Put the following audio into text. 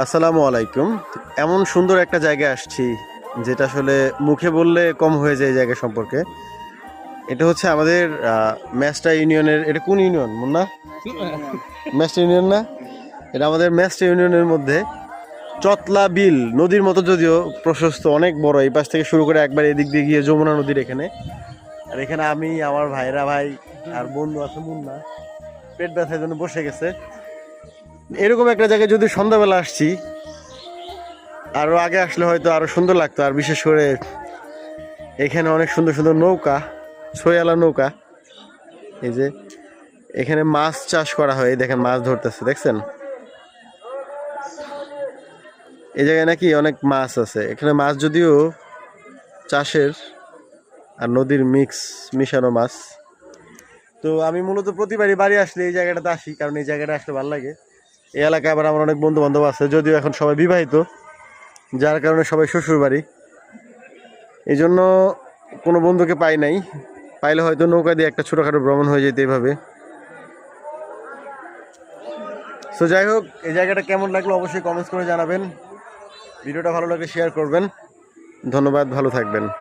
আসসালামু আলাইকুম। এমন সুন্দর একটা জায়গায় আসছি যেটা আসলে মুখে বললে কম হয়ে যায় এই জায়গা সম্পর্কে। এটা হচ্ছে আমাদের মেস্টা ইউনিয়নের, এটা কোন ইউনিয়ন মুন্না? মেস্টা ইউনিয়ন না? এটা আমাদের মেস্টা ইউনিয়নের মধ্যে চতলা বিল নদীর মতো, যদিও প্রশস্ত, অনেক বড়। এই পাশ থেকে শুরু করে একবার এদিক দিয়ে গিয়ে যমুনা নদীর এখানে। আর এখানে আমি, আমার ভাইরা ভাই আর বন্ধু আছে মুন্না, পেট ব্যথার জন্য বসে গেছে। এরকম একটা জায়গায় যদি সন্ধ্যাবেলা আসছি, আরো আগে আসলে হয়তো আরো সুন্দর লাগতো। আর বিশেষ করে এখানে অনেক সুন্দর সুন্দর নৌকা, ছয়লা নৌকা। এই যে এখানে মাছ চাষ করা হয়, দেখেন মাছ ধরতেছে, দেখছেন? এই জায়গায় নাকি অনেক মাছ আছে। এখানে মাছ যদিও চাষের আর নদীর মিশানো মাছ। তো আমি মূলত প্রতিবারই বাড়ি আসলে এই জায়গাটাতে আসি, কারণ এই জায়গাটা আসলে ভালো লাগে। এই এলাকায় আবার আমার অনেক বন্ধু বান্ধব আছে, যদিও এখন সবাই বিবাহিত, যার কারণে সবাই শ্বশুর বাড়ি। এই জন্য কোনো বন্ধুকে পাই নাই। পাইলে হয়তো নৌকা দিয়ে একটা ছোটোখাটো ভ্রমণ হয়ে যেত এইভাবে। সো যাই হোক, এই জায়গাটা কেমন লাগলো অবশ্যই কমেন্টস করে জানাবেন। ভিডিওটা ভালো লাগলে শেয়ার করবেন। ধন্যবাদ, ভালো থাকবেন।